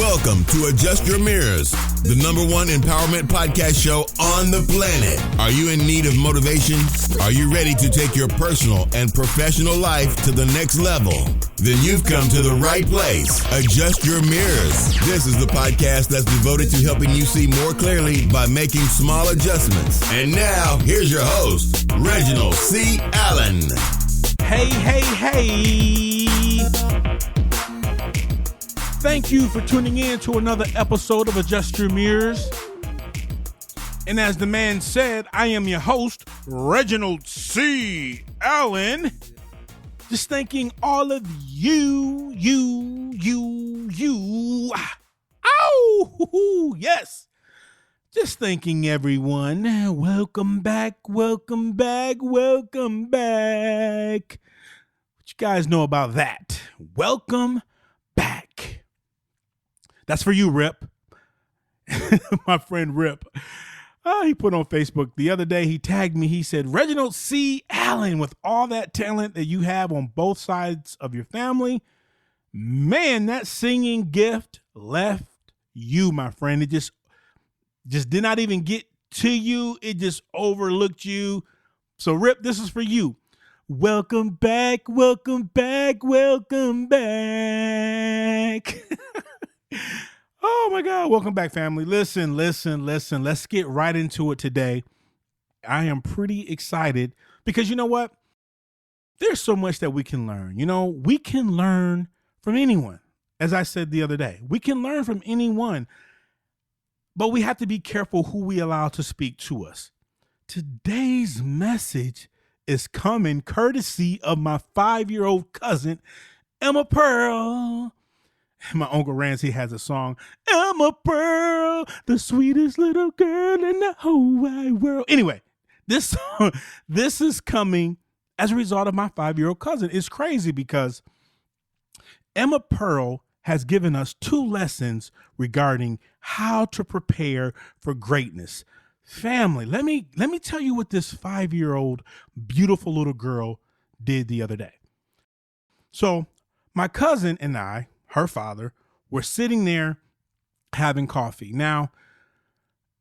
Welcome to Adjust Your Mirrors, the #1 empowerment podcast show on the planet. Are you in need of motivation? Are you ready to take your personal and professional life to the next level? Then you've come to the right place. Adjust Your Mirrors. This is the podcast that's devoted to helping you see more clearly by making small adjustments. And now, here's your host, Reginald C. Allen. Hey. Thank you for tuning in to another episode of Adjust Your Mirrors. And as the man said, I am your host, Reginald C. Allen. Just thanking all of you. Ow! Yes. Just thanking everyone. Welcome back. What you guys know about that? Welcome back. That's for you, Rip. My friend Rip. He put on Facebook the other day, he tagged me. He said, Reginald C. Allen, with all that talent that you have on both sides of your family, man, that singing gift left you, my friend. It just did not even get to you. It just overlooked you. So, Rip, this is for you. Welcome back. Oh my God. Welcome back, family. Listen. Let's get right into it today. I am pretty excited because you know what? There's so much that we can learn. You know, we can learn from anyone. As I said the other day, we can learn from anyone, but we have to be careful who we allow to speak to us. Today's message is coming courtesy of my 5-year-old cousin, Emma Pearl. My Uncle Ramsey has a song, Emma Pearl, the sweetest little girl in the whole wide world. Anyway, this is coming as a result of my 5-year-old cousin. It's crazy because Emma Pearl has given us 2 lessons regarding how to prepare for greatness. Family, let me tell you what this 5-year-old beautiful little girl did the other day. So my cousin and I, her father, were sitting there having coffee. Now,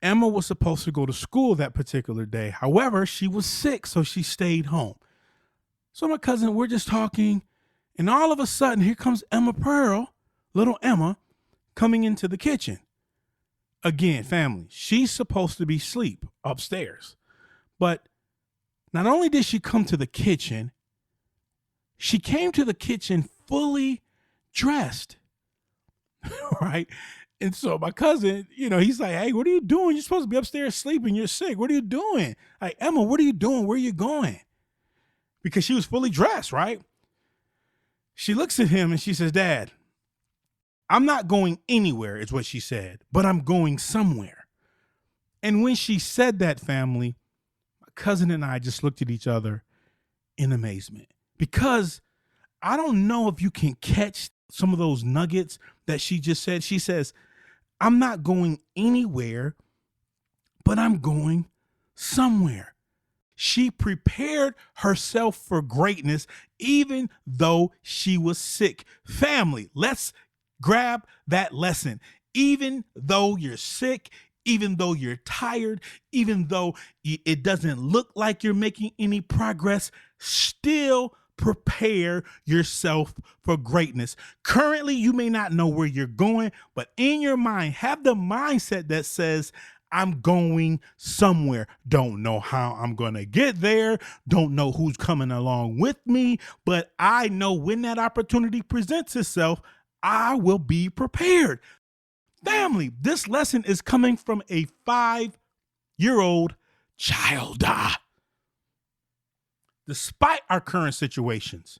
Emma was supposed to go to school that particular day. However, she was sick, so she stayed home. So my cousin, we're just talking, and all of a sudden, here comes Emma Pearl, little Emma, coming into the kitchen. Again, family, she's supposed to be asleep upstairs. But not only did she come to the kitchen, she came to the kitchen fully dressed, right? And so my cousin, he's like, hey, what are you doing? You're supposed to be upstairs sleeping. You're sick. What are you doing? Like, Emma, what are you doing? Where are you going? Because she was fully dressed, right? She looks at him and she says, Dad, I'm not going anywhere, is what she said, but I'm going somewhere. And when she said that, family, my cousin and I just looked at each other in amazement, because I don't know if you can catch some of those nuggets that she just said. She says, I'm not going anywhere, but I'm going somewhere. She prepared herself for greatness, even though she was sick. Family, let's grab that lesson. Even though you're sick, even though you're tired, even though it doesn't look like you're making any progress, still prepare yourself for greatness. Currently, you may not know where you're going, but in your mind, have the mindset that says, I'm going somewhere. Don't know how I'm going to get there. Don't know who's coming along with me, but I know when that opportunity presents itself, I will be prepared. Family, this lesson is coming from a 5-year-old child. Despite our current situations,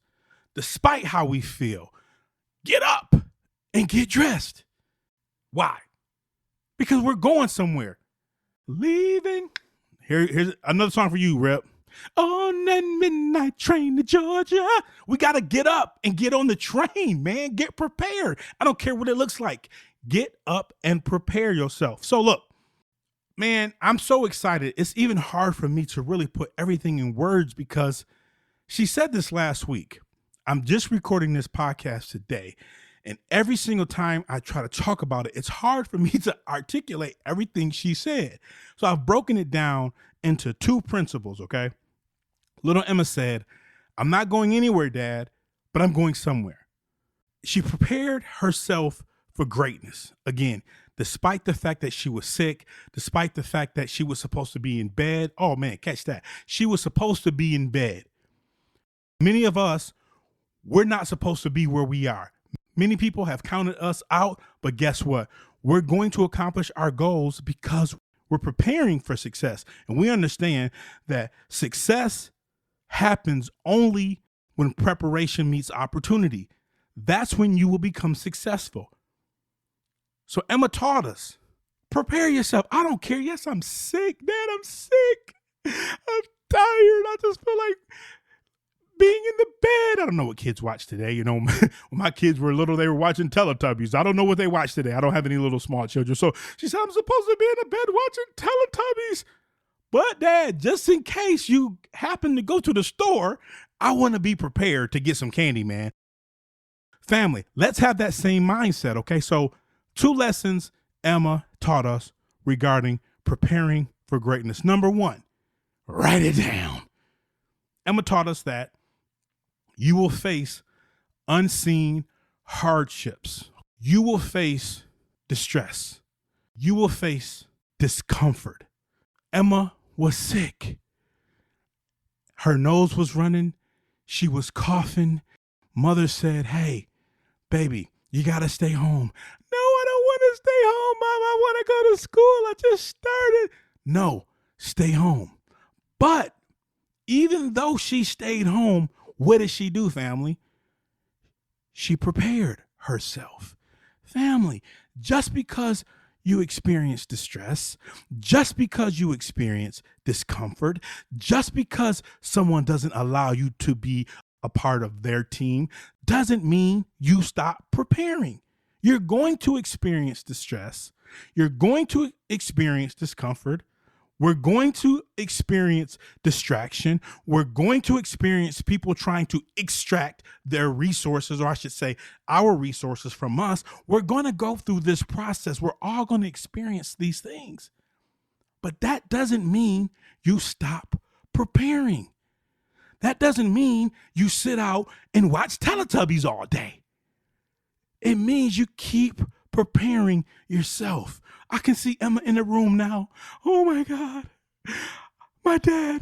despite how we feel, get up and get dressed. Why? Because we're going somewhere. Leaving. Here's another song for you, Rep. On that midnight train to Georgia. We got to get up and get on the train, man. Get prepared. I don't care what it looks like. Get up and prepare yourself. So look, man, I'm so excited. It's even hard for me to really put everything in words because she said this last week. I'm just recording this podcast today. And every single time I try to talk about it, it's hard for me to articulate everything she said. So I've broken it down into 2 principles, okay? Little Emma said, I'm not going anywhere, Dad, but I'm going somewhere. She prepared herself for greatness. Again, despite the fact that she was sick, despite the fact that she was supposed to be in bed. Oh man, catch that. She was supposed to be in bed. Many of us, we're not supposed to be where we are. Many people have counted us out, but guess what? We're going to accomplish our goals because we're preparing for success. And we understand that success happens only when preparation meets opportunity. That's when you will become successful. So Emma taught us, prepare yourself. I don't care. Yes, I'm sick, Dad. I'm sick. I'm tired. I just feel like being in the bed. I don't know what kids watch today. You know, when my kids were little, they were watching Teletubbies. I don't know what they watch today. I don't have any little small children. So she said, I'm supposed to be in the bed watching Teletubbies. But Dad, just in case you happen to go to the store, I want to be prepared to get some candy, man. Family, let's have that same mindset, okay? So 2 lessons Emma taught us regarding preparing for greatness. Number 1, write it down. Emma taught us that you will face unseen hardships. You will face distress. You will face discomfort. Emma was sick. Her nose was running. She was coughing. Mother said, hey, baby, you got to stay home. No, I don't want to stay home, Mom. I want to go to school. I just started. No, stay home. But even though she stayed home, what did she do, family? She prepared herself. Family, just because you experience distress, just because you experience discomfort, just because someone doesn't allow you to be a part of their team, doesn't mean you stop preparing. You're going to experience distress. You're going to experience discomfort. We're going to experience distraction. We're going to experience people trying to extract their resources, or I should say our resources from us. We're going to go through this process. We're all going to experience these things. But that doesn't mean you stop preparing. That doesn't mean you sit out and watch Teletubbies all day. It means you keep preparing yourself. I can see Emma in the room now. Oh my God. My dad,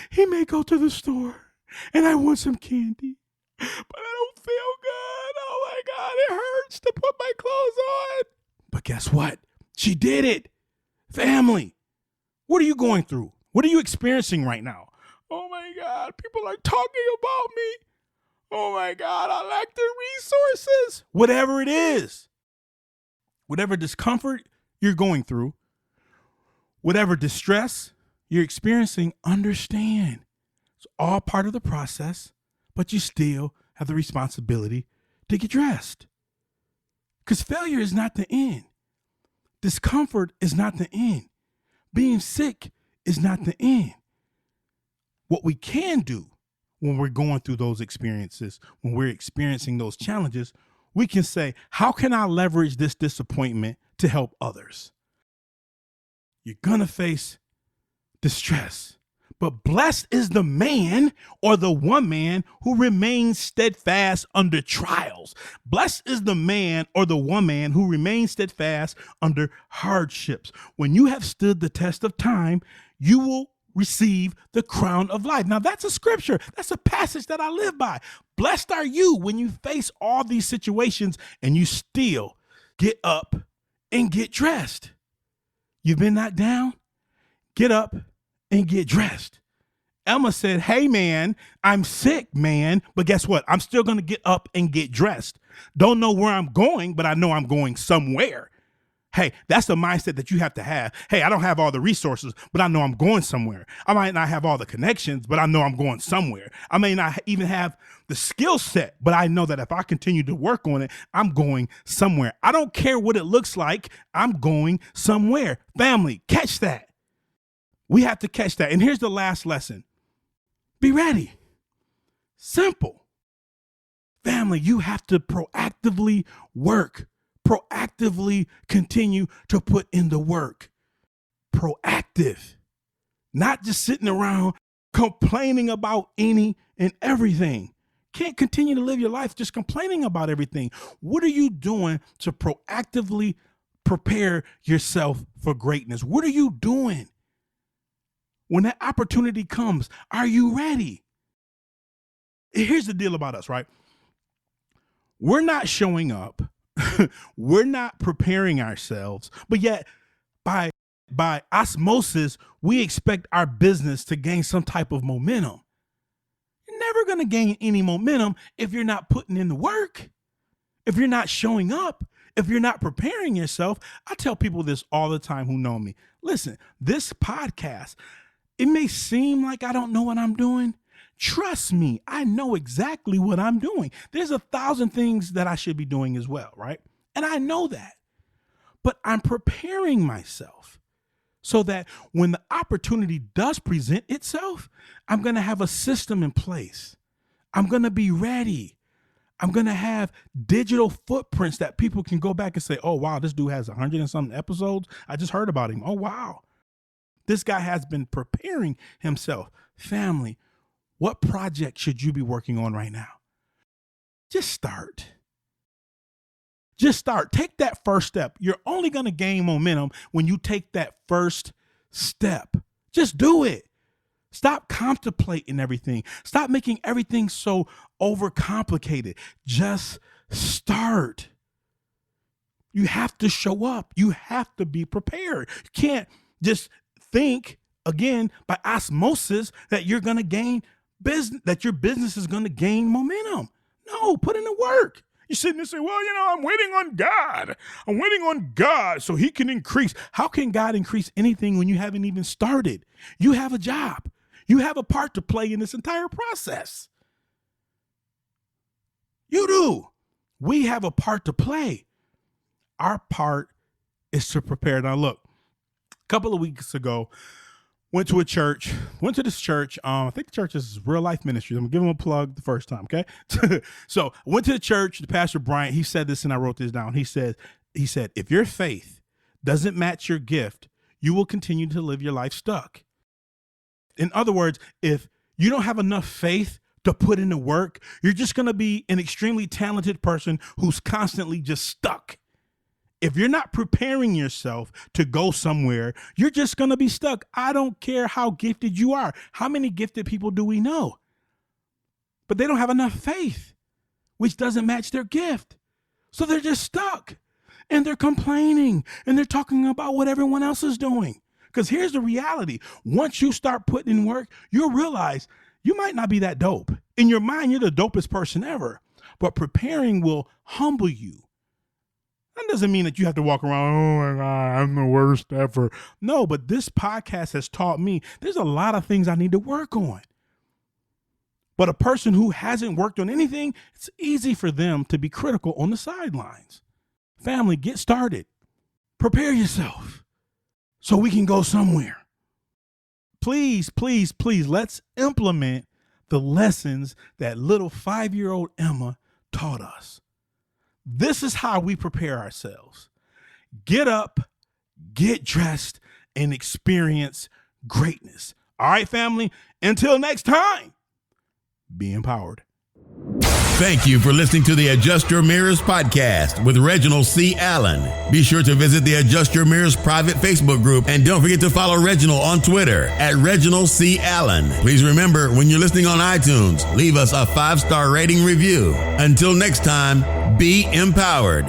he may go to the store and I want some candy, but I don't feel good. Oh my God, it hurts to put my clothes on. But guess what? She did it. Family, what are you going through? What are you experiencing right now? Oh my God, people are talking about me. Oh my God, I lack the resources. Whatever it is, whatever discomfort you're going through, whatever distress you're experiencing, understand it's all part of the process, but you still have the responsibility to get dressed. Because failure is not the end. Discomfort is not the end. Being sick is not the end. What we can do when we're going through those experiences, when we're experiencing those challenges, we can say, how can I leverage this disappointment to help others? You're going to face distress, but blessed is the man or the woman who remains steadfast under trials. Blessed is the man or the woman who remains steadfast under hardships. When you have stood the test of time, you will receive the crown of life. Now that's a scripture. That's a passage that I live by. Blessed are you when you face all these situations and you still get up and get dressed. You've been knocked down? Get up and get dressed. Emma said, hey man, I'm sick, man. But guess what? I'm still going to get up and get dressed. Don't know where I'm going, but I know I'm going somewhere. Hey, that's the mindset that you have to have. Hey, I don't have all the resources, but I know I'm going somewhere. I might not have all the connections, but I know I'm going somewhere. I may not even have the skill set, but I know that if I continue to work on it, I'm going somewhere. I don't care what it looks like. I'm going somewhere. Family, catch that. We have to catch that. And here's the last lesson. Be ready. Simple. Family, you have to proactively work, proactively continue to put in the work. Proactive, not just sitting around complaining about any and everything. Can't continue to live your life just complaining about everything. What are you doing to proactively prepare yourself for greatness? What are you doing? When that opportunity comes, are you ready? Here's the deal about us, right? We're not showing up. We're not preparing ourselves, but yet by osmosis, we expect our business to gain some type of momentum. You're never going to gain any momentum if you're not putting in the work, if you're not showing up, if you're not preparing yourself. I tell people this all the time who know me. Listen, this podcast, it may seem like I don't know what I'm doing. Trust me, I know exactly what I'm doing. There's 1,000 things that I should be doing as well, right? And I know that. But I'm preparing myself so that when the opportunity does present itself, I'm going to have a system in place. I'm going to be ready. I'm going to have digital footprints that people can go back and say, oh, wow, this dude has 100 and something episodes. I just heard about him. Oh, wow. This guy has been preparing himself. Family, what project should you be working on right now? Just start. Just start. Take that first step. You're only going to gain momentum when you take that first step. Just do it. Stop contemplating everything. Stop making everything so overcomplicated. Just start. You have to show up. You have to be prepared. You can't just think, again, by osmosis that you're going to gain business, that your business is going to gain momentum. No, put in the work. You sit there and say, well, I'm waiting on God. I'm waiting on God so he can increase. How can God increase anything when you haven't even started? You have a job. You have a part to play in this entire process. You do. We have a part to play. Our part is to prepare. Now, look, a couple of weeks ago, went to this church. I think the church is Real Life Ministries. I'm going to give them a plug the first time, okay? So I went to the church, the Pastor Bryant, he said this, and I wrote this down. He said, if your faith doesn't match your gift, you will continue to live your life stuck. In other words, if you don't have enough faith to put in the work, you're just going to be an extremely talented person who's constantly just stuck. If you're not preparing yourself to go somewhere, you're just going to be stuck. I don't care how gifted you are. How many gifted people do we know? But they don't have enough faith, which doesn't match their gift. So they're just stuck and they're complaining and they're talking about what everyone else is doing. Because here's the reality. Once you start putting in work, you'll realize you might not be that dope. In your mind, you're the dopest person ever. But preparing will humble you. That doesn't mean that you have to walk around, oh my God, I'm the worst ever. No, but this podcast has taught me there's a lot of things I need to work on. But a person who hasn't worked on anything, it's easy for them to be critical on the sidelines. Family, get started. Prepare yourself so we can go somewhere. Please, please, please, let's implement the lessons that little 5-year-old Emma taught us. This is how we prepare ourselves. Get up, get dressed, and experience greatness. All right, family, until next time, be empowered. Thank you for listening to the Adjust Your Mirrors podcast with Reginald C. Allen. Be sure to visit the Adjust Your Mirrors private Facebook group and don't forget to follow Reginald on Twitter at Reginald C. Allen. Please remember, when you're listening on iTunes, leave us a 5-star rating review. Until next time, be empowered.